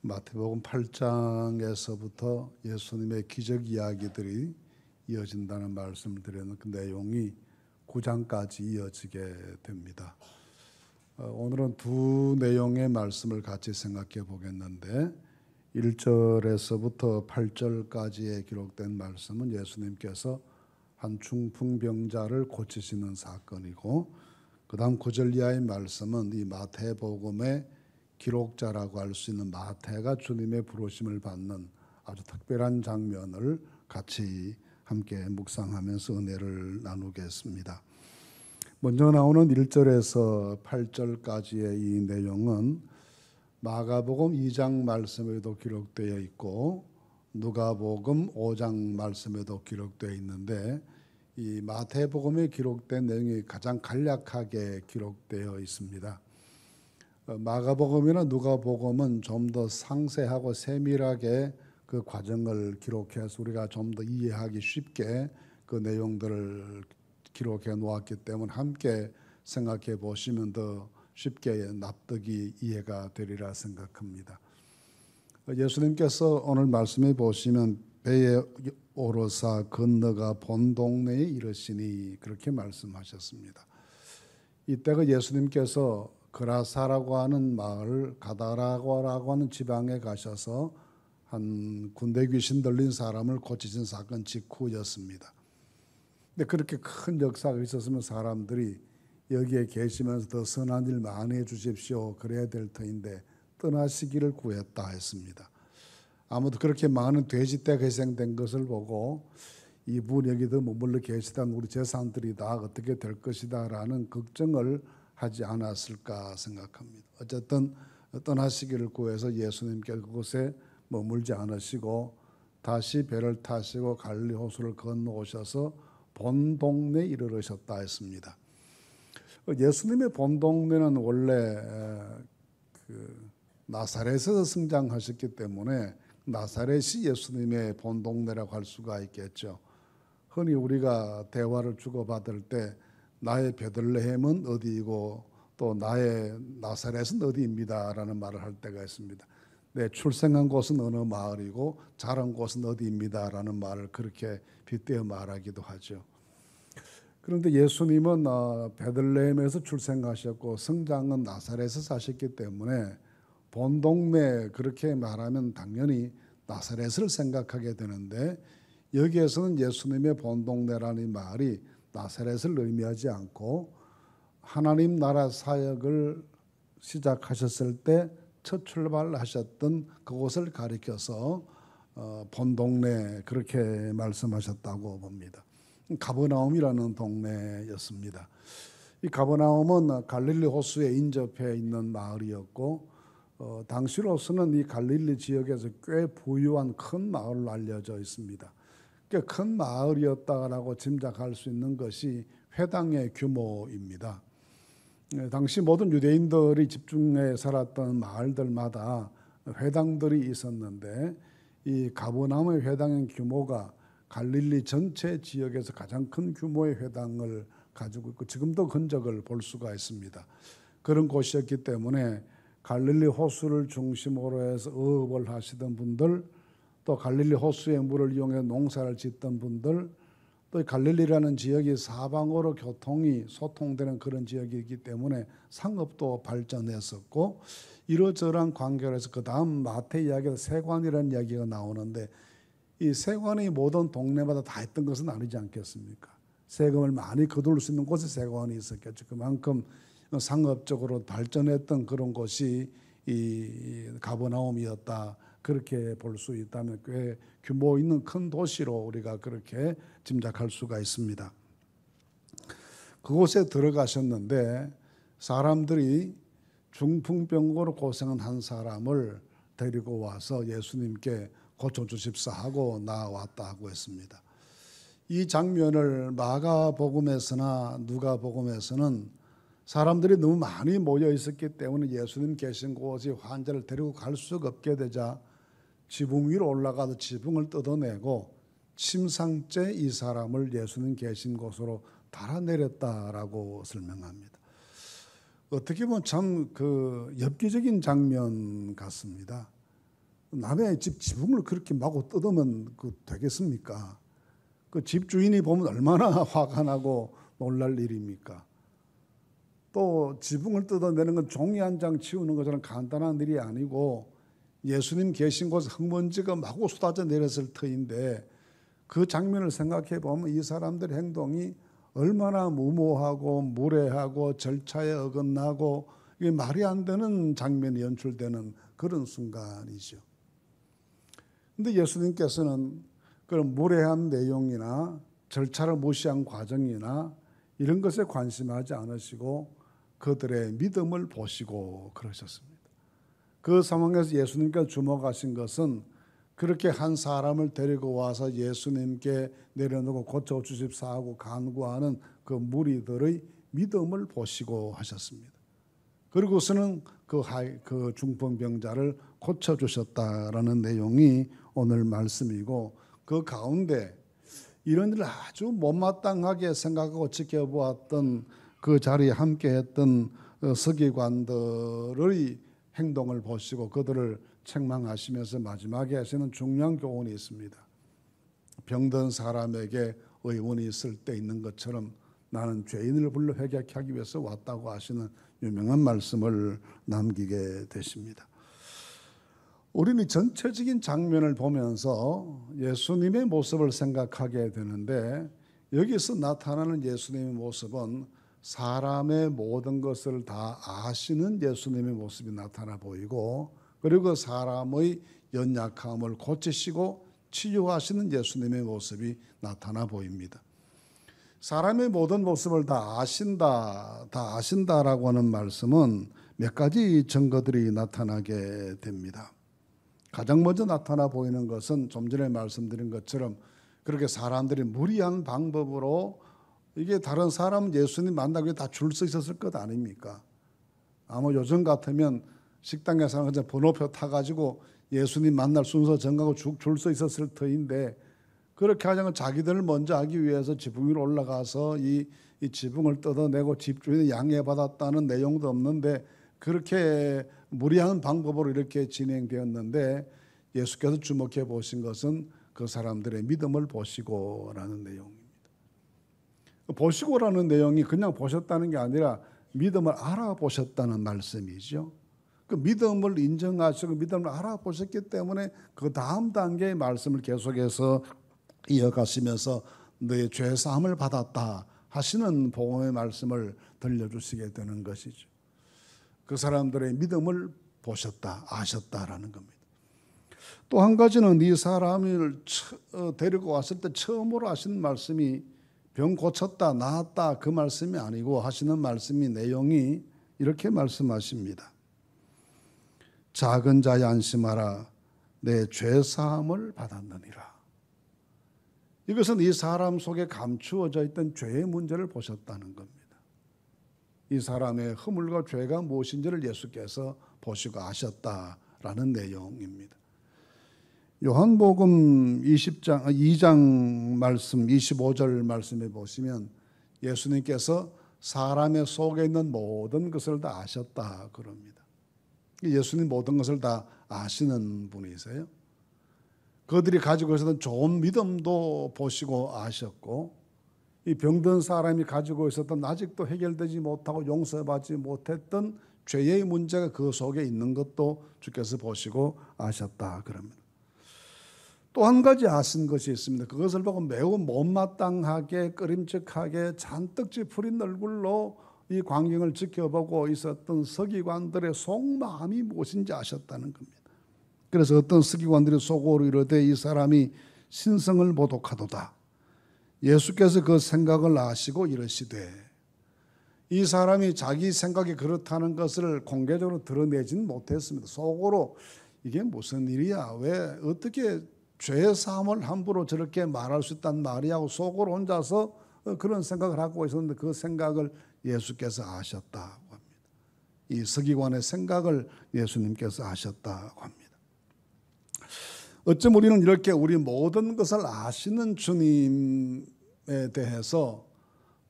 마태복음 8장에서부터 예수님의 기적 이야기들이 이어진다는 말씀을 드리는 그 내용이 9장까지 이어지게 됩니다. 오늘은 두 내용의 말씀을 같이 생각해 보겠는데 1절에서부터 8절까지에 기록된 말씀은 예수님께서 한 중풍병자를 고치시는 사건이고, 그 다음 9절 이하의 말씀은 이 마태복음의 기록자라고 할 수 있는 마태가 주님의 부르심을 받는 아주 특별한 장면을 같이 함께 묵상하면서 은혜를 나누겠습니다. 먼저 나오는 1절에서 8절까지의 이 내용은 마가복음 2장 말씀에도 기록되어 있고 누가복음 5장 말씀에도 기록되어 있는데, 이 마태복음에 기록된 내용이 가장 간략하게 기록되어 있습니다. 마가복음이나 누가복음은 좀 더 상세하고 세밀하게 그 과정을 기록해서 우리가 좀 더 이해하기 쉽게 그 내용들을 기록해 놓았기 때문에 함께 생각해 보시면 더 쉽게 납득이 이해가 되리라 생각합니다. 예수님께서 오늘 말씀해 보시면 배에 오르사 건너가 본 동네에 이르시니 그렇게 말씀하셨습니다. 이때가 예수님께서 그라사라고 하는 마을, 가다라고 하는 지방에 가셔서 한 군대 귀신 들린 사람을 고치신 사건 직후였습니다. 근데 그렇게 큰 역사가 있었으면 사람들이 여기에 계시면서 더 선한 일 많이 해 주십시오 그래야 될 터인데 떠나시기를 구했다 했습니다. 아무도 그렇게 많은 돼지떼가 희생된 것을 보고 이분 여기 더 머물러 계시다면 우리 재산들이 다 어떻게 될 것이다 라는 걱정을 하지 않았을까 생각합니다. 어쨌든 떠나시기를 구해서 예수님께 그곳에 머물지 않으시고 다시 배를 타시고 갈릴리 호수를 건너오셔서 본 동네에 이르르셨다 했습니다. 예수님의 본 동네는 원래 나사렛에서 성장하셨기 때문에 나사렛이 예수님의 본 동네라고 할 수가 있겠죠. 흔히 우리가 대화를 주고받을 때 나의 베들레헴은 어디이고 또 나의 나사렛은 어디입니다 라는 말을 할 때가 있습니다. 내 출생한 곳은 어느 마을이고 자란 곳은 어디입니다 라는 말을 그렇게 빗대어 말하기도 하죠. 그런데 예수님은 베들레헴에서 출생하셨고 성장은 나사렛에서 사셨기 때문에 본 동네 그렇게 말하면 당연히 나사렛을 생각하게 되는데, 여기에서는 예수님의 본 동네라는 말이 나사렛을 의미하지 않고 하나님 나라 사역을 시작하셨을 때 첫 출발하셨던 그곳을 가리켜서 본 동네 그렇게 말씀하셨다고 봅니다. 가버나움이라는 동네였습니다. 이 가버나움은 갈릴리 호수에 인접해 있는 마을이었고 당시로서는 이 갈릴리 지역에서 꽤 부유한 큰 마을로 알려져 있습니다. 꽤 큰 마을이었다라고 짐작할 수 있는 것이 회당의 규모입니다. 당시 모든 유대인들이 집중해 살았던 마을들마다 회당들이 있었는데 이 가버나움의 회당의 규모가 갈릴리 전체 지역에서 가장 큰 규모의 회당을 가지고 있고 지금도 흔적을 볼 수가 있습니다. 그런 곳이었기 때문에 갈릴리 호수를 중심으로 해서 어업을 하시던 분들, 또 갈릴리 호수의 물을 이용해 농사를 짓던 분들, 또 갈릴리라는 지역이 사방으로 교통이 소통되는 그런 지역이기 때문에 상업도 발전했었고, 이러저러한 관계로 해서 그 다음 마태 이야기에서 세관이라는 이야기가 나오는데 이 세관이 모든 동네마다 다 있던 것은 아니지 않겠습니까? 세금을 많이 거둘 수 있는 곳에 세관이 있었겠죠. 그만큼 상업적으로 발전했던 그런 곳이 이 가버나움이었다. 그렇게 볼 수 있다면 꽤 규모 있는 큰 도시로 우리가 그렇게 짐작할 수가 있습니다. 그곳에 들어가셨는데 사람들이 중풍병으로 고생한 한 사람을 데리고 와서 예수님께 고쳐주십사 하고 나왔다고 했습니다. 이 장면을 마가복음에서나 누가복음에서는 사람들이 너무 많이 모여 있었기 때문에 예수님 계신 곳에 환자를 데리고 갈 수가 없게 되자 지붕 위로 올라가서 지붕을 뜯어내고 침상째 이 사람을 예수님 계신 곳으로 달아내렸다라고 설명합니다. 어떻게 보면 참 그 엽기적인 장면 같습니다. 남의 집 지붕을 그렇게 마구 뜯으면 되겠습니까? 그 집주인이 보면 얼마나 화가 나고 놀랄 일입니까? 또 지붕을 뜯어내는 건 종이 한 장 치우는 것처럼 간단한 일이 아니고 예수님 계신 곳에 흙먼지가 마구 쏟아져 내렸을 터인데 그 장면을 생각해 보면 이 사람들의 행동이 얼마나 무모하고 무례하고 절차에 어긋나고 이게 말이 안 되는 장면이 연출되는 그런 순간이죠. 근데 예수님께서는 그런 무례한 내용이나 절차를 무시한 과정이나 이런 것에 관심하지 않으시고 그들의 믿음을 보시고 그러셨습니다. 그 상황에서 예수님께서 주목하신 것은 그렇게 한 사람을 데리고 와서 예수님께 내려놓고 고쳐주십사 하고 간구하는 그 무리들의 믿음을 보시고 하셨습니다. 그리고서는 그 중풍병자를 고쳐주셨다라는 내용이 오늘 말씀이고 그 가운데 이런 일을 아주 못마땅하게 생각하고 지켜보았던 그 자리에 함께했던 서기관들의 행동을 보시고 그들을 책망하시면서 마지막에 하시는 중요한 교훈이 있습니다. 병든 사람에게 의원이 있을 때 있는 것처럼 나는 죄인을 불러 회개하게 하기 위해서 왔다고 하시는 유명한 말씀을 남기게 되십니다. 우리는 전체적인 장면을 보면서 예수님의 모습을 생각하게 되는데 여기서 나타나는 예수님의 모습은 사람의 모든 것을 다 아시는 예수님의 모습이 나타나 보이고 그리고 사람의 연약함을 고치시고 치유하시는 예수님의 모습이 나타나 보입니다. 사람의 모든 모습을 다 아신다라고 하는 말씀은 몇 가지 증거들이 나타나게 됩니다. 가장 먼저 나타나 보이는 것은 좀 전에 말씀드린 것처럼 그렇게 사람들이 무리한 방법으로 이게 다른 사람 예수님 만나기 위해 다 줄 서 있었을 것 아닙니까? 아마 요즘 같으면 식당에서 번호표 타가지고 예수님 만날 순서 정하고 줄 서 있었을 터인데 그렇게 하자면 자기들을 먼저 하기 위해서 지붕 위로 올라가서 이 지붕을 뜯어내고 집주인이 양해받았다는 내용도 없는데 그렇게 무리한 방법으로 이렇게 진행되었는데 예수께서 주목해 보신 것은 그 사람들의 믿음을 보시고라는 내용입니다. 보시고라는 내용이 그냥 보셨다는 게 아니라 믿음을 알아보셨다는 말씀이죠. 그 믿음을 인정하시고 믿음을 알아보셨기 때문에 그 다음 단계의 말씀을 계속해서 이어가시면서 너의 죄 사함을 받았다 하시는 복음의 말씀을 들려주시게 되는 것이죠. 그 사람들의 믿음을 보셨다, 아셨다라는 겁니다. 또 한 가지는 이 사람을 데리고 왔을 때 처음으로 하시는 말씀이 병 고쳤다, 나았다 그 말씀이 아니고 하시는 말씀이 내용이 이렇게 말씀하십니다. 작은 자야 안심하라, 내 죄 사함을 받았느니라. 이것은 이 사람 속에 감추어져 있던 죄의 문제를 보셨다는 겁니다. 이 사람의 허물과 죄가 무엇인지를 예수께서 보시고 아셨다라는 내용입니다. 요한복음 2장 말씀 25절 말씀에 보시면 예수님께서 사람의 속에 있는 모든 것을 다 아셨다 그럽니다. 예수님 모든 것을 다 아시는 분이세요. 그들이 가지고 있었던 좋은 믿음도 보시고 아셨고 이 병든 사람이 가지고 있었던 아직도 해결되지 못하고 용서받지 못했던 죄의 문제가 그 속에 있는 것도 주께서 보시고 아셨다 그럽니다. 또 한 가지 아신 것이 있습니다. 그것을 보고 매우 못마땅하게 꺼림칙하게 잔뜩 찌푸린 얼굴로 이 광경을 지켜보고 있었던 서기관들의 속마음이 무엇인지 아셨다는 겁니다. 그래서 어떤 서기관들이 속으로 이르되 이 사람이 신성을 모독하도다. 예수께서 그 생각을 아시고 이르시되 이 사람이 자기 생각이 그렇다는 것을 공개적으로 드러내지는 못했습니다. 속으로 이게 무슨 일이야? 왜 어떻게 죄 사함을 함부로 저렇게 말할 수 있단 말이야 하고 속으로 혼자서 그런 생각을 하고 있었는데 그 생각을 예수께서 아셨다고 합니다. 이 서기관의 생각을 예수님께서 아셨다고 합니다. 어쩜 우리는 이렇게 우리 모든 것을 아시는 주님에 대해서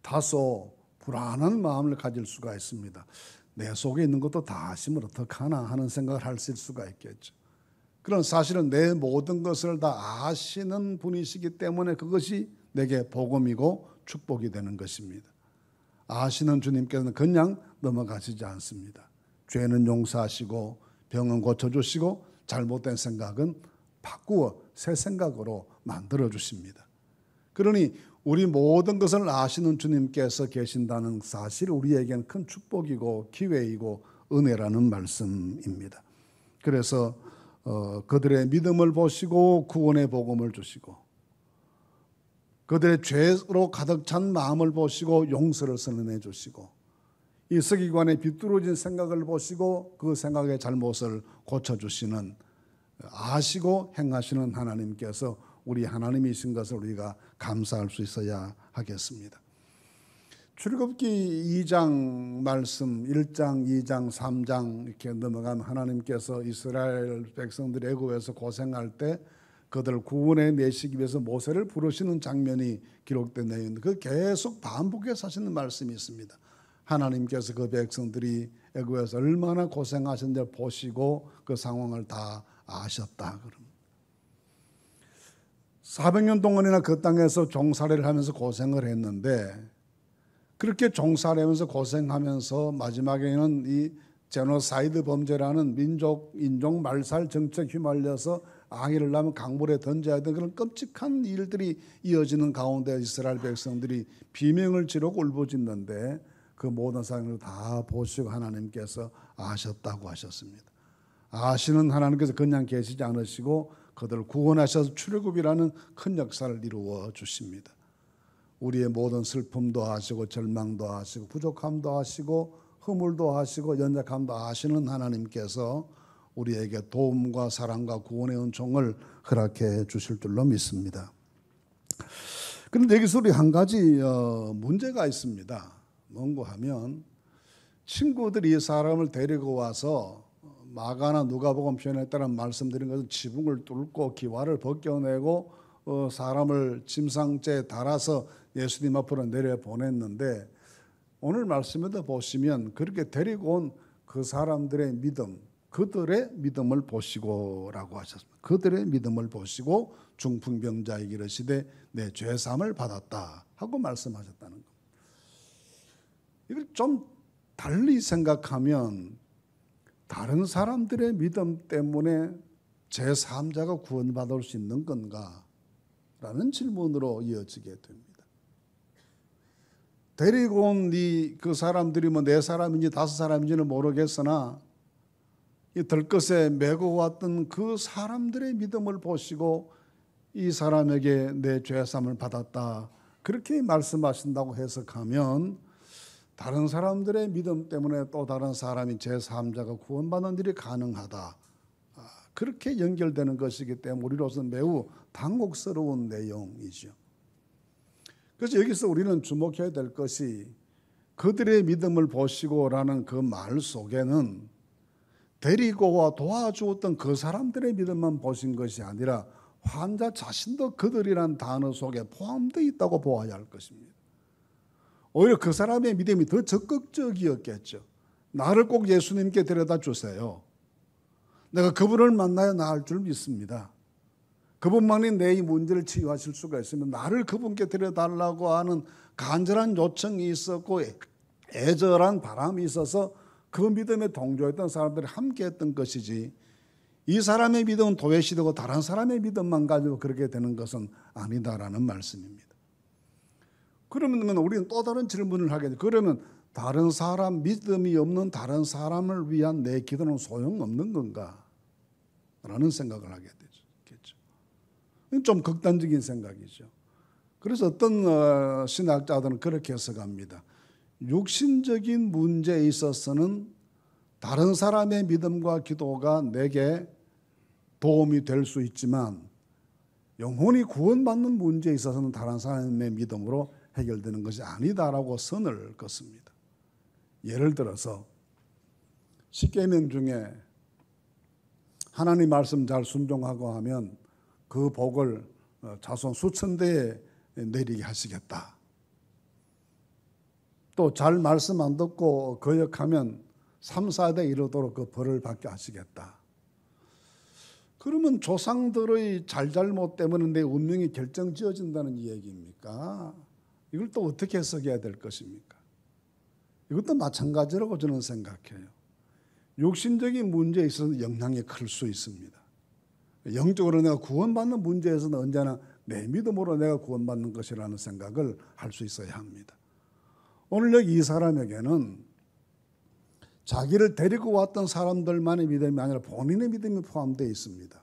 다소 불안한 마음을 가질 수가 있습니다. 내 속에 있는 것도 다 아시면 어떡하나 하는 생각을 할 수가 있겠죠. 그런 사실은 내 모든 것을 다 아시는 분이시기 때문에 그것이 내게 복음이고 축복이 되는 것입니다. 아시는 주님께서는 그냥 넘어가시지 않습니다. 죄는 용서하시고 병은 고쳐주시고 잘못된 생각은 바꾸어 새 생각으로 만들어주십니다. 그러니 우리 모든 것을 아시는 주님께서 계신다는 사실이 우리에게는 큰 축복이고 기회이고 은혜라는 말씀입니다. 그래서 그들의 믿음을 보시고 구원의 복음을 주시고 그들의 죄로 가득 찬 마음을 보시고 용서를 선언해 주시고 이 서기관의 비뚤어진 생각을 보시고 그 생각의 잘못을 고쳐주시는 아시고 행하시는 하나님께서 우리 하나님이신 것을 우리가 감사할 수 있어야 하겠습니다. 출애굽기 2장 말씀 1장, 2장, 3장 이렇게 넘어가면 하나님께서 이스라엘 백성들이 애굽에서 고생할 때 그들을 구원해 내시기 위해서 모세를 부르시는 장면이 기록된 내용인데 그 계속 반복해서 하시는 말씀이 있습니다. 하나님께서 그 백성들이 애굽에서 얼마나 고생하셨는지 보시고 그 상황을 다 아셨다. 400년 동안이나 그 땅에서 종살이를 하면서 고생을 했는데 그렇게 종살이하면서 고생하면서 마지막에는 이 제노사이드 범죄라는 민족 인종 말살 정책 휘말려서 아기를 낳으면 강물에 던져야 되는 그런 끔찍한 일들이 이어지는 가운데 이스라엘 백성들이 비명을 지르고 울부짖는데 그 모든 상황을 다 보시고 하나님께서 아셨다고 하셨습니다. 아시는 하나님께서 그냥 계시지 않으시고 그들을 구원하셔서 출애굽이라는 큰 역사를 이루어 주십니다. 우리의 모든 슬픔도 아시고 절망도 아시고 부족함도 아시고 허물도 아시고 연약함도 아시는 하나님께서 우리에게 도움과 사랑과 구원의 은총을 허락해 주실 줄로 믿습니다. 그런데 여기서 우리 한 가지 문제가 있습니다. 뭔가 하면 친구들이 이 사람을 데리고 와서 마가나 누가복음 편에 따른 말씀드린 것은 지붕을 뚫고 기와를 벗겨내고 사람을 침상째에 달아서 예수님 앞으로 내려보냈는데 오늘 말씀에도 보시면 그렇게 데리고 온 그 사람들의 믿음, 그들의 믿음을 보시고라고 하셨습니다. 그들의 믿음을 보시고 중풍병자에게 이르시되 내 죄사함을 받았다 하고 말씀하셨다는 겁니다. 이걸 좀 달리 생각하면 다른 사람들의 믿음 때문에 제3자가 구원받을 수 있는 건가? 라는 질문으로 이어지게 됩니다. 데리고 온 그 사람들이 뭐 4사람인지 5사람인지는 모르겠으나 이 들것에 메고 왔던 그 사람들의 믿음을 보시고 이 사람에게 내 죄사함을 받았다. 그렇게 말씀하신다고 해석하면 다른 사람들의 믿음 때문에 또 다른 사람이 제3자가 구원받는 일이 가능하다. 그렇게 연결되는 것이기 때문에 우리로서는 매우 당혹스러운 내용이죠. 그래서 여기서 우리는 주목해야 될 것이 그들의 믿음을 보시고라는 그 말 속에는 데리고와 도와주었던 그 사람들의 믿음만 보신 것이 아니라 환자 자신도 그들이란 단어 속에 포함되어 있다고 보아야 할 것입니다. 오히려 그 사람의 믿음이 더 적극적이었겠죠. 나를 꼭 예수님께 데려다 주세요. 내가 그분을 만나야 나을 줄 믿습니다. 그분만이 내 이 문제를 치유하실 수가 있으면 나를 그분께 데려달라고 하는 간절한 요청이 있었고 애절한 바람이 있어서 그 믿음에 동조했던 사람들이 함께했던 것이지 이 사람의 믿음은 도외시되고 다른 사람의 믿음만 가지고 그렇게 되는 것은 아니다라는 말씀입니다. 그러면 우리는 또 다른 질문을 하게 돼요. 그러면 다른 사람 믿음이 없는 다른 사람을 위한 내 기도는 소용없는 건가? 라는 생각을 하게 되죠. 좀 극단적인 생각이죠. 그래서 어떤 신학자들은 그렇게 해석합니다. 육신적인 문제에 있어서는 다른 사람의 믿음과 기도가 내게 도움이 될 수 있지만 영혼이 구원받는 문제에 있어서는 다른 사람의 믿음으로 해결되는 것이 아니다라고 선을 긋습니다. 예를 들어서 십계명 중에 하나님 말씀 잘 순종하고 하면 그 복을 자손 수천 대에 내리게 하시겠다. 또 잘 말씀 안 듣고 거역하면 3, 4대 이르도록 그 벌을 받게 하시겠다. 그러면 조상들의 잘잘못 때문에 내 운명이 결정지어진다는 얘기입니까? 이걸 또 어떻게 해석해야 될 것입니까? 이것도 마찬가지라고 저는 생각해요. 육신적인 문제에 있어서 영향이 클 수 있습니다. 영적으로 내가 구원받는 문제에서는 언제나 내 믿음으로 내가 구원받는 것이라는 생각을 할 수 있어야 합니다. 오늘 여기 이 사람에게는 자기를 데리고 왔던 사람들만의 믿음이 아니라 본인의 믿음이 포함되어 있습니다.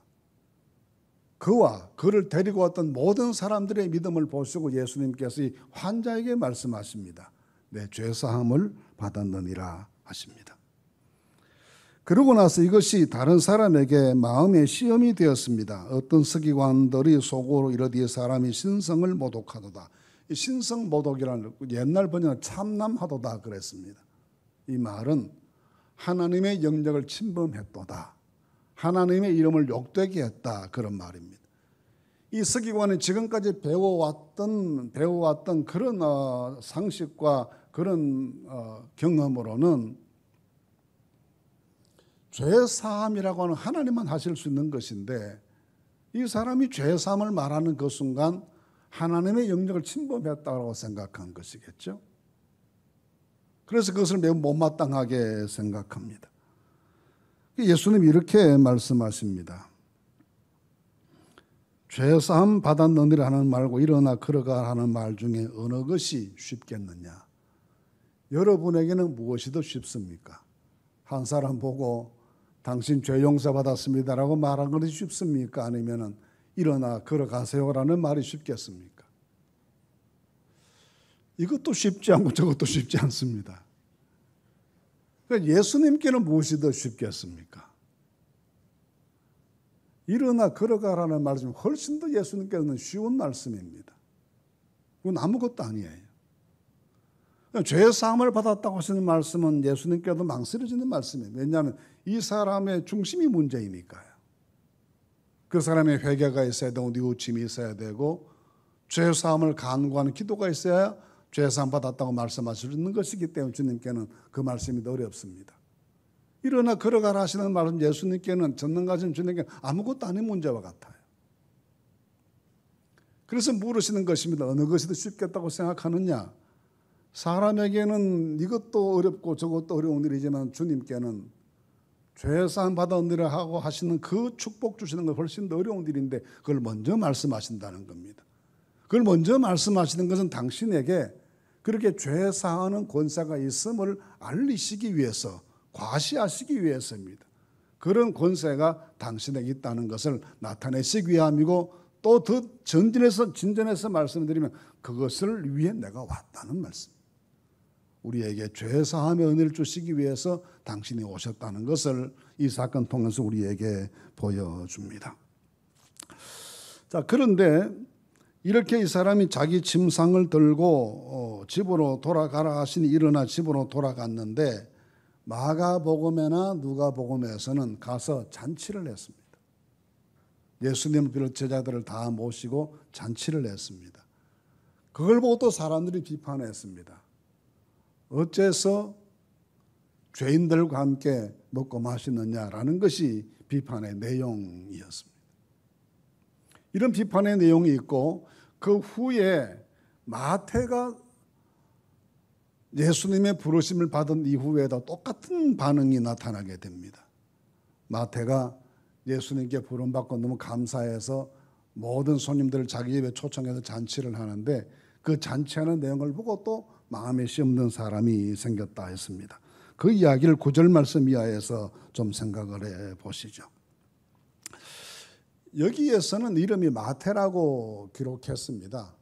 그와 그를 데리고 왔던 모든 사람들의 믿음을 보시고 예수님께서 이 환자에게 말씀하십니다. 내 죄사함을 받았느니라 하십니다. 그러고 나서 이것이 다른 사람에게 마음의 시험이 되었습니다. 어떤 서기관들이 속으로 이르되 사람이 신성을 모독하도다. 이 신성 모독이라는 옛날 번역은 참남하도다 그랬습니다. 이 말은 하나님의 영역을 침범했도다. 하나님의 이름을 욕되게 했다. 그런 말입니다. 이 서기관은 지금까지 배워왔던 그런 상식과 그런 경험으로는 죄사함이라고 하는 하나님만 하실 수 있는 것인데 이 사람이 죄사함을 말하는 그 순간 하나님의 영역을 침범했다고 생각한 것이겠죠. 그래서 그것을 매우 못마땅하게 생각합니다. 예수님이 이렇게 말씀하십니다. 죄사함 받았느니라 하는 말고 일어나 걸어가 하는 말 중에 어느 것이 쉽겠느냐? 여러분에게는 무엇이 더 쉽습니까? 한 사람 보고 당신 죄 용서 받았습니다라고 말한 것이 쉽습니까? 아니면은 일어나 걸어가세요라는 말이 쉽겠습니까? 이것도 쉽지 않고 저것도 쉽지 않습니다. 그러니까 예수님께는 무엇이 더 쉽겠습니까? 일어나 걸어가라는 말씀이 훨씬 더 예수님께서는 쉬운 말씀입니다. 그건 아무것도 아니에요. 죄사함을 받았다고 하시는 말씀은 예수님께도 망설여지는 말씀이에요. 왜냐하면 이 사람의 중심이 문제이니까요. 그 사람의 회개가 있어야 되고 뉘우침이 있어야 되고 죄사함을 간구하는 기도가 있어야 죄사함 받았다고 말씀하실 수 있는 것이기 때문에 주님께는 그 말씀이 더 어렵습니다. 일어나 걸어가라 하시는 말은 예수님께는 전능하신 주님께는 아무것도 아닌 문제와 같아요. 그래서 물으시는 것입니다. 어느 것이 더 쉽겠다고 생각하느냐? 사람에게는 이것도 어렵고 저것도 어려운 일이지만 주님께는 죄사함 받았느라 하고 하시는 그 축복 주시는 건 훨씬 더 어려운 일인데 그걸 먼저 말씀하신다는 겁니다. 그걸 먼저 말씀하시는 것은 당신에게 그렇게 죄사하는 권세가 있음을 알리시기 위해서, 과시하시기 위해서입니다. 그런 권세가 당신에게 있다는 것을 나타내시기 위함이고 또 더 진전해서 말씀드리면 그것을 위해 내가 왔다는 말씀. 우리에게 죄사함의 은혜를 주시기 위해서 당신이 오셨다는 것을 이 사건 통해서 우리에게 보여줍니다. 자, 그런데 이렇게 이 사람이 자기 침상을 들고 집으로 돌아가라 하시니 일어나 집으로 돌아갔는데 마가복음이나 누가복음에서는 가서 잔치를 했습니다. 예수님을 비롯 제자들을 다 모시고 잔치를 했습니다. 그걸 보고 또 사람들이 비판했습니다. 어째서 죄인들과 함께 먹고 마시느냐라는 것이 비판의 내용이었습니다. 이런 비판의 내용이 있고 그 후에 마태가 예수님의 부르심을 받은 이후에도 똑같은 반응이 나타나게 됩니다. 마태가 예수님께 부름받고 너무 감사해서 모든 손님들을 자기 집에 초청해서 잔치를 하는데 그 잔치하는 내용을 보고 또 마음에 시험든 사람이 생겼다 했습니다. 그 이야기를 9절 말씀 이하에서 좀 생각을 해 보시죠. 여기에서는 이름이 마태라고 기록했습니다.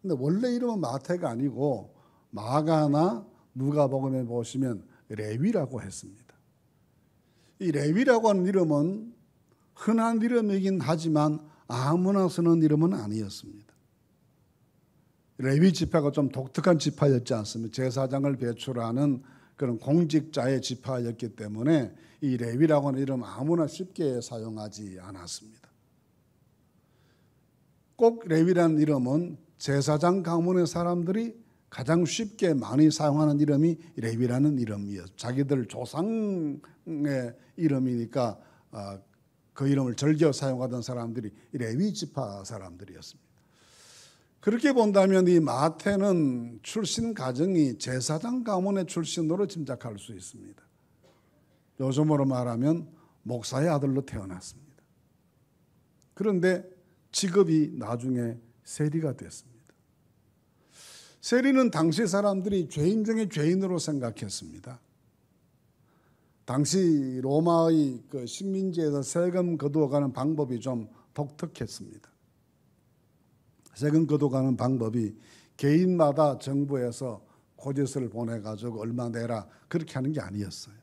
근데 원래 이름은 마태가 아니고 마가나 누가복음에 보시면 레위라고 했습니다. 이 레위라고 하는 이름은 흔한 이름이긴 하지만 아무나 쓰는 이름은 아니었습니다. 레위 지파가 좀 독특한 지파였지 않습니까? 제사장을 배출하는 그런 공직자의 지파였기 때문에 이 레위라고 하는 이름 아무나 쉽게 사용하지 않았습니다. 꼭 레위라는 이름은 제사장 가문의 사람들이 가장 쉽게 많이 사용하는 이름이 레위라는 이름이었어요. 자기들 조상의 이름이니까 그 이름을 즐겨 사용하던 사람들이 레위 지파 사람들이었습니다. 그렇게 본다면 이 마태는 출신 가정이 제사장 가문의 출신으로 짐작할 수 있습니다. 요즘으로 말하면 목사의 아들로 태어났습니다. 그런데 직업이 나중에 세리가 됐습니다. 세리는 당시 사람들이 죄인 중에 죄인으로 생각했습니다. 당시 로마의 그 식민지에서 세금 거두어가는 방법이 좀 독특했습니다. 세금 거두어가는 방법이 개인마다 정부에서 고지서를 보내가지고 얼마 내라 그렇게 하는 게 아니었어요.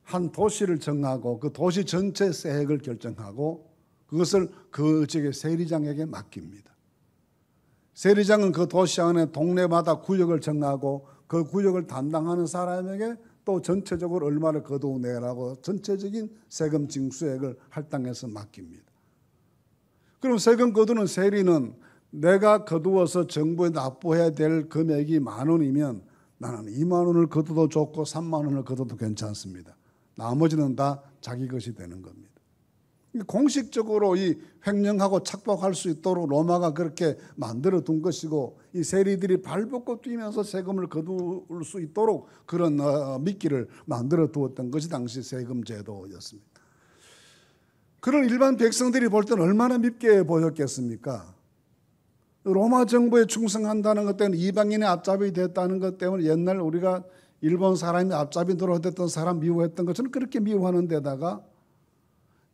한 도시를 정하고 그 도시 전체 세액을 결정하고 그것을 그 지역의 세리장에게 맡깁니다. 세리장은 그 도시 안에 동네마다 구역을 정하고 그 구역을 담당하는 사람에게 또 전체적으로 얼마를 거두어내라고 전체적인 세금 징수액을 할당해서 맡깁니다. 그럼 세금 거두는 세리는 내가 거두어서 정부에 납부해야 될 금액이 10,000원이면 나는 20,000원을 거둬도 좋고 30,000원을 거둬도 괜찮습니다. 나머지는 다 자기 것이 되는 겁니다. 공식적으로 이 횡령하고 착복할 수 있도록 로마가 그렇게 만들어 둔 것이고 이 세리들이 발벗고 뛰면서 세금을 거둘 수 있도록 그런 미끼를 만들어 두었던 것이 당시 세금 제도였습니다. 그런 일반 백성들이 볼 때는 얼마나 밉게 보였겠습니까? 로마 정부에 충성한다는 것 때문에 이방인의 앞잡이 됐다는 것 때문에 옛날 우리가 일본 사람이 앞잡이 노릇했던 사람 미워했던 것처럼 그렇게 미워하는 데다가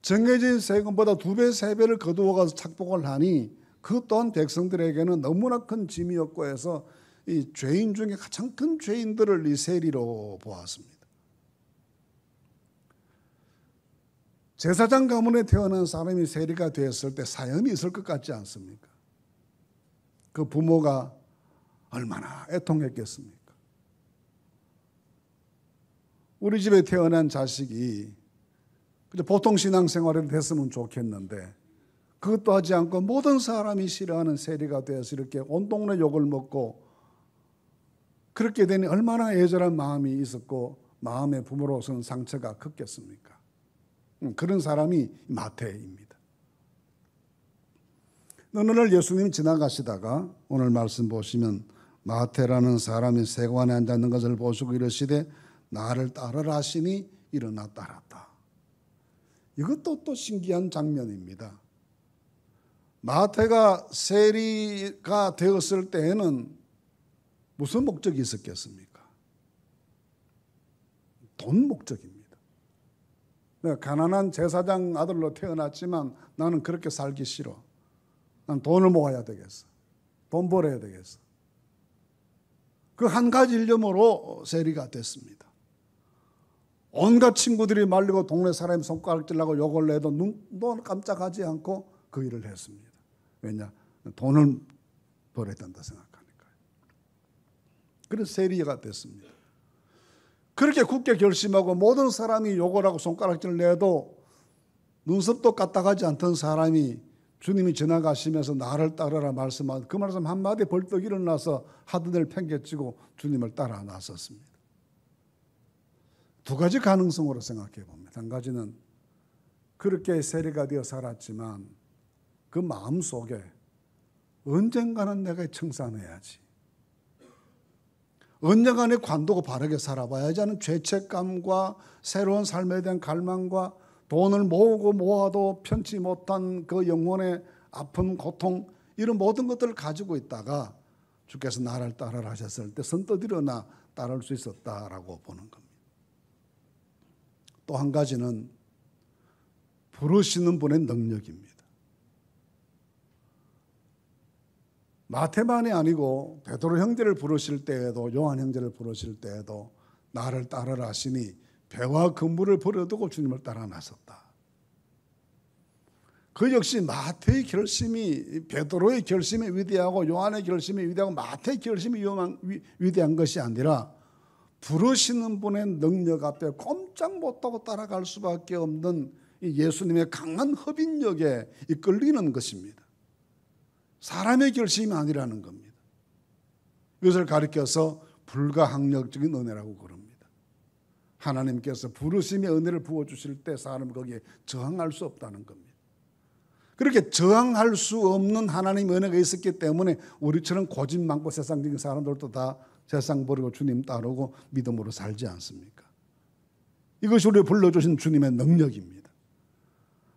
정해진 세금보다 2배, 3배를 거두어가서 착복을 하니 그 또한 백성들에게는 너무나 큰 짐이었고 해서 이 죄인 중에 가장 큰 죄인들을 이 세리로 보았습니다. 제사장 가문에 태어난 사람이 세리가 되었을 때 사연이 있을 것 같지 않습니까? 그 부모가 얼마나 애통했겠습니까? 우리 집에 태어난 자식이 보통 신앙생활을 됐으면 좋겠는데 그것도 하지 않고 모든 사람이 싫어하는 세리가 되어서 이렇게 온 동네 욕을 먹고 그렇게 되니 얼마나 애절한 마음이 있었고 마음의 부모로서는 상처가 컸겠습니까? 그런 사람이 마태입니다. 어느 날 예수님이 지나가시다가 오늘 말씀 보시면 마태라는 사람이 세관에 앉아있는 것을 보시고 이르시되 나를 따르라 하시니 일어나 따랐다. 이것도 또 신기한 장면입니다. 마태가 세리가 되었을 때에는 무슨 목적이 있었겠습니까? 돈 목적입니다. 내가 가난한 제사장 아들로 태어났지만 나는 그렇게 살기 싫어. 난 돈을 모아야 되겠어. 돈 벌어야 되겠어. 그 한 가지 일념으로 세리가 됐습니다. 온갖 친구들이 말리고 동네 사람이 손가락질하고 욕을 내도 눈도 깜짝하지 않고 그 일을 했습니다. 왜냐? 돈을 벌어야 된다 생각하니까요. 그래서 세리가 됐습니다. 그렇게 굳게 결심하고 모든 사람이 욕을 하고 손가락질을 내도 눈썹도 까딱하지 않던 사람이 주님이 지나가시면서 나를 따르라 말씀하고 그 말씀 한마디에 벌떡 일어나서 하던 일 팽개치고 주님을 따라 나섰습니다. 두 가지 가능성으로 생각해 봅니다. 한 가지는 그렇게 세리가 되어 살았지만 그 마음 속에 언젠가는 내가 청산해야지. 언젠가 내 관도가 바르게 살아봐야지 하는 죄책감과 새로운 삶에 대한 갈망과 돈을 모으고 모아도 편치 못한 그 영혼의 아픈 고통 이런 모든 것들을 가지고 있다가 주께서 나를 따르라 하셨을 때 선뜻 일어나 따를 수 있었다라고 보는 겁니다. 또 한 가지는 부르시는 분의 능력입니다. 마태만이 아니고 베드로 형제를 부르실 때에도 요한 형제를 부르실 때에도 나를 따르라 하시니 배와 그물을 버려두고 주님을 따라 나섰다. 그 역시 마태의 결심이 베드로의 결심이 위대하고 요한의 결심이 위대하고 마태의 결심이 위대한 것이 아니라 부르시는 분의 능력 앞에 꼼짝 못하고 따라갈 수밖에 없는 예수님의 강한 흡인력에 이끌리는 것입니다. 사람의 결심이 아니라는 겁니다. 이것을 가리켜서 불가항력적인 은혜라고 그럽니다. 하나님께서 부르심의 은혜를 부어주실 때 사람은 거기에 저항할 수 없다는 겁니다. 그렇게 저항할 수 없는 하나님의 은혜가 있었기 때문에 우리처럼 고집 많고 세상적인 사람들도 다 세상 버리고 주님 따르고 믿음으로 살지 않습니까? 이것이 우리를 불러주신 주님의 능력입니다.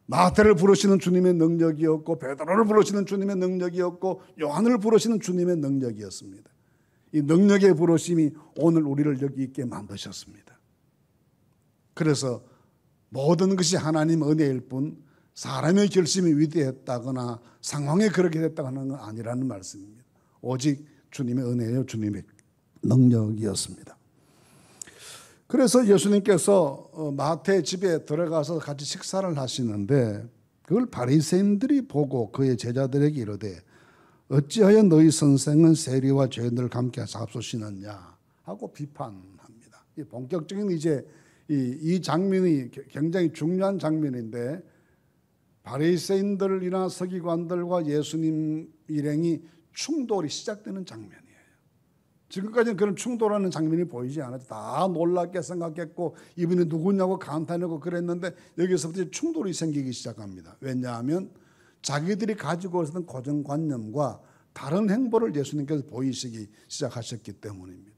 마태를 부르시는 주님의 능력이었고 베드로를 부르시는 주님의 능력이었고 요한을 부르시는 주님의 능력이었습니다. 이 능력의 부르심이 오늘 우리를 여기 있게 만드셨습니다. 그래서 모든 것이 하나님 은혜일 뿐 사람의 결심이 위대했다거나 상황에 그렇게 됐다고 하는 건 아니라는 말씀입니다. 오직 주님의 은혜요, 주님의 능력이었습니다. 그래서 예수님께서 마태의 집에 들어가서 같이 식사를 하시는데 그걸 바리새인들이 보고 그의 제자들에게 이르되 어찌하여 너희 선생은 세리와 죄인들과 함께 잡수시느냐 하고 비판합니다. 이 본격적인 이제 이 장면이 굉장히 중요한 장면인데 바리새인들이나 서기관들과 예수님 일행이 충돌이 시작되는 장면이에요. 지금까지는 그런 충돌하는 장면이 보이지 않았죠. 다 놀랍게 생각했고 이분이 누구냐고 감탄하고 그랬는데 여기서부터 충돌이 생기기 시작합니다. 왜냐하면 자기들이 가지고 있었던 고정관념과 다른 행보를 예수님께서 보이시기 시작하셨기 때문입니다.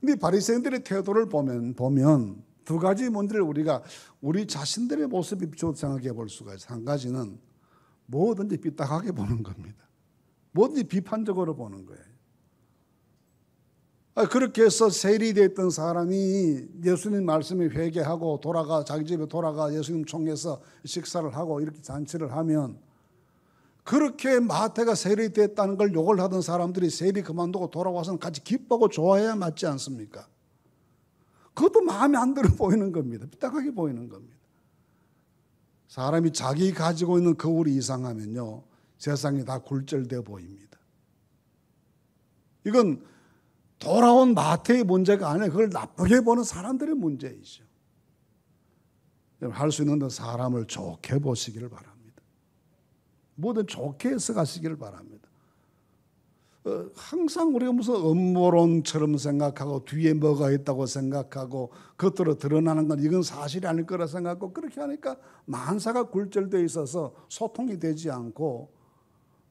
그런데 바리새인들의 태도를 보면 두 가지 문제를 우리가 우리 자신들의 모습에 비춰서 생각해 볼 수가 있어요. 한 가지는 뭐든지 삐딱하게 보는 겁니다. 뭐든지 비판적으로 보는 거예요. 그렇게 해서 세리되었던 사람이 예수님 말씀에 회개하고 자기 집에 돌아가 예수님 총회에서 식사를 하고 이렇게 잔치를 하면 그렇게 마태가 세리되었다는 걸 욕을 하던 사람들이 세리 그만두고 돌아와서는 같이 기뻐하고 좋아해야 맞지 않습니까? 그것도 마음에 안 들어 보이는 겁니다. 삐딱하게 보이는 겁니다. 사람이 자기 가지고 있는 거울이 이상하면요 세상이 다 굴절되어 보입니다. 이건 돌아온 마태의 문제가 아니라 그걸 나쁘게 보는 사람들의 문제이죠. 할 수 있는 사람을 좋게 보시기를 바랍니다. 뭐든 좋게 해서 가시기를 바랍니다. 항상 우리가 무슨 음모론처럼 생각하고 뒤에 뭐가 있다고 생각하고 겉으로 드러나는 건 이건 사실이 아닐 거라 생각하고 그렇게 하니까 만사가 굴절되어 있어서 소통이 되지 않고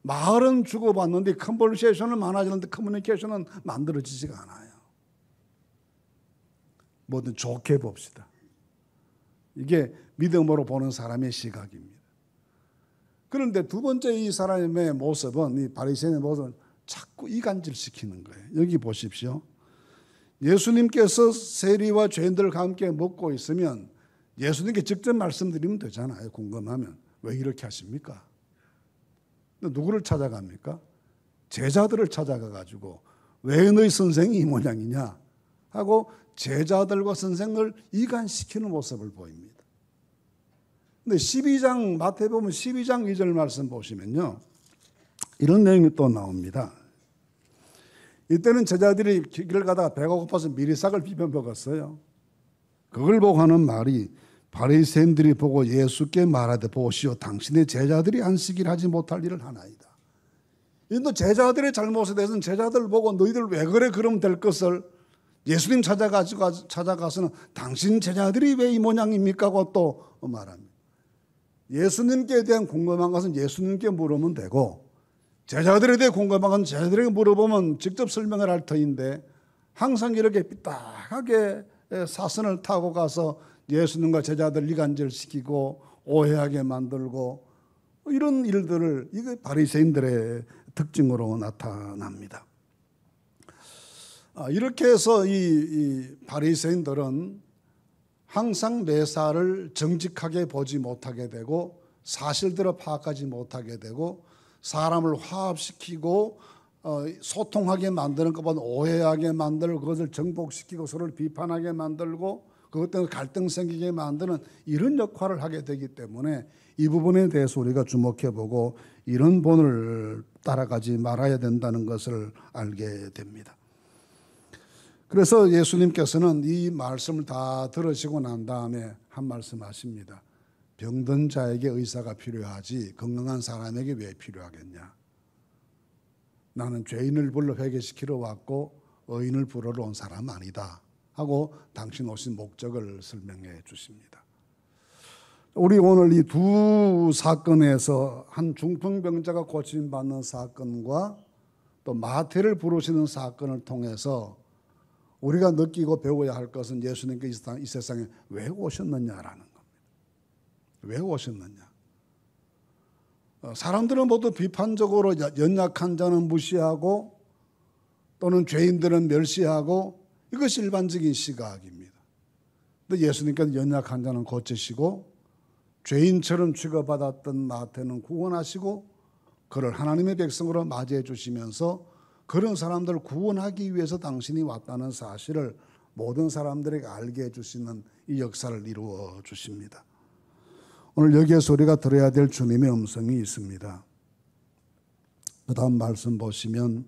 말은 주고받는데 컨버세이션은 많아지는데 커뮤니케이션은 만들어지지가 않아요. 뭐든 좋게 봅시다. 이게 믿음으로 보는 사람의 시각입니다. 그런데 두 번째 이 사람의 모습은 이 바리새인의 모습은 자꾸 이간질시키는 거예요. 여기 보십시오. 예수님께서 세리와 죄인들과 함께 먹고 있으면 예수님께 직접 말씀드리면 되잖아요. 궁금하면. 왜 이렇게 하십니까? 누구를 찾아갑니까? 제자들을 찾아가가지고 왜 너희 선생이 이 모양이냐 하고 제자들과 선생을 이간시키는 모습을 보입니다. 근데 12장 마태복음 12장 2절 말씀 보시면요 이런 내용이 또 나옵니다. 이때는 제자들이 길을 가다가 배가 고파서 미리싹을 비벼 먹었어요. 그걸 보고 하는 말이 바리새인들이 보고 예수께 말하되 보시오 당신의 제자들이 안식일 하지 못할 일을 하나이다. 이또 제자들의 잘못에 대해서는 제자들 보고 너희들 왜 그래 그러면 될 것을 예수님 찾아가서는 당신 제자들이 왜 이 모양입니까 하고 또 말합니다. 예수님께 대한 궁금한 것은 예수님께 물으면 되고 제자들에 대해 궁금한 것은 제자들에게 물어보면 직접 설명을 할 터인데 항상 이렇게 삐딱하게 사선을 타고 가서 예수님과 제자들 이간질시키고 오해하게 만들고 이런 일들을 이게 바리새인들의 특징으로 나타납니다. 이렇게 해서 이 바리새인들은 항상 매사를 정직하게 보지 못하게 되고 사실대로 파악하지 못하게 되고 사람을 화합시키고 소통하게 만드는 것보다 오해하게 만들고 그것을 정복시키고 서로를 비판하게 만들고 그것 때문에 갈등 생기게 만드는 이런 역할을 하게 되기 때문에 이 부분에 대해서 우리가 주목해보고 이런 본을 따라가지 말아야 된다는 것을 알게 됩니다. 그래서 예수님께서는 이 말씀을 다 들으시고 난 다음에 한 말씀 하십니다. 병든 자에게 의사가 필요하지 건강한 사람에게 왜 필요하겠냐. 나는 죄인을 불러 회개시키러 왔고 의인을 부르러 온 사람 아니다 하고 당신 오신 목적을 설명해 주십니다. 우리 오늘 이 두 사건에서 한 중풍병자가 고침받는 사건과 또 마태를 부르시는 사건을 통해서 우리가 느끼고 배워야 할 것은 예수님께서 이 세상에 왜 오셨느냐라는 겁니다. 왜 오셨느냐. 사람들은 모두 비판적으로 연약한 자는 무시하고 또는 죄인들은 멸시하고 이것이 일반적인 시각입니다. 근데 예수님께서 연약한 자는 고치시고 죄인처럼 취급받았던 마태는 구원하시고 그를 하나님의 백성으로 맞이해 주시면서 그런 사람들을 구원하기 위해서 당신이 왔다는 사실을 모든 사람들에게 알게 해주시는 이 역사를 이루어 주십니다. 오늘 여기에서 우리가 들어야 될 주님의 음성이 있습니다. 그 다음 말씀 보시면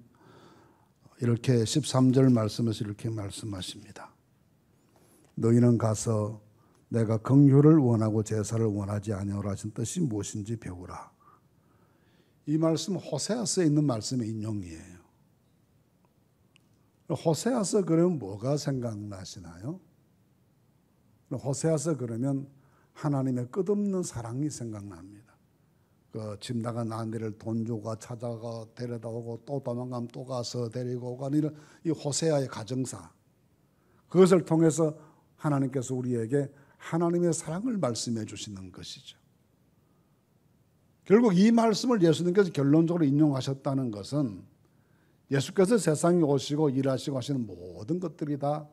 이렇게 13절 말씀에서 이렇게 말씀하십니다. 너희는 가서 내가 긍휼을 원하고 제사를 원하지 아니하노라 하신 뜻이 무엇인지 배우라. 이 말씀 호세아서에 있는 말씀의 인용이에요. 호세아서 그러면 뭐가 생각나시나요? 호세아서 그러면 하나님의 끝없는 사랑이 생각납니다. 집 나간 아내를 돈 주고 찾아가 데려다 오고 또 도망가면 또 가서 데리고 오고 이런 이 호세아의 가정사. 그것을 통해서 하나님께서 우리에게 하나님의 사랑을 말씀해 주시는 것이죠. 결국 이 말씀을 예수님께서 결론적으로 인용하셨다는 것은 예수께서 세상에 오시고 일하시고 하시는 모든 것들이 다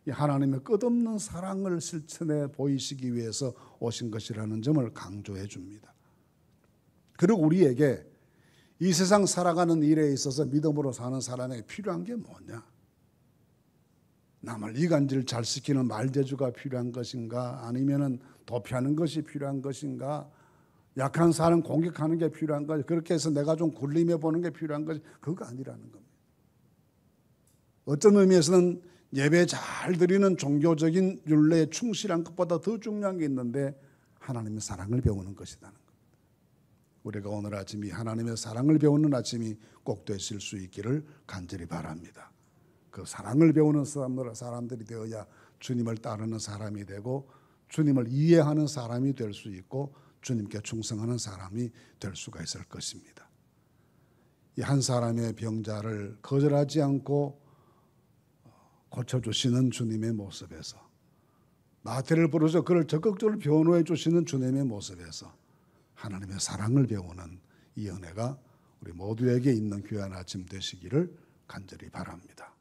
이 하나님의 끝없는 사랑을 실천해 보이시기 위해서 오신 것이라는 점을 강조해 줍니다. 그리고 우리에게 이 세상 살아가는 일에 있어서 믿음으로 사는 사람에게 필요한 게 뭐냐? 남을 이간질 잘 시키는 말재주가 필요한 것인가? 아니면은 도피하는 것이 필요한 것인가? 약한 사람 공격하는 게 필요한 것인가? 그렇게 해서 내가 좀 굴림해 보는 게 필요한 것이 그거 아니라는 겁니다. 어떤 의미에서는 예배 잘 드리는 종교적인 율례에 충실한 것보다 더 중요한 게 있는데 하나님의 사랑을 배우는 것이라는 겁니다. 우리가 오늘 아침 이 하나님의 사랑을 배우는 아침이 꼭 되실 수 있기를 간절히 바랍니다. 그 사랑을 배우는 사람들이 되어야 주님을 따르는 사람이 되고 주님을 이해하는 사람이 될 수 있고 주님께 충성하는 사람이 될 수가 있을 것입니다. 이 한 사람의 병자를 거절하지 않고 고쳐주시는 주님의 모습에서 마태를 부르셔 그를 적극적으로 변호해 주시는 주님의 모습에서 하나님의 사랑을 배우는 이 은혜가 우리 모두에게 있는 귀한 아침 되시기를 간절히 바랍니다.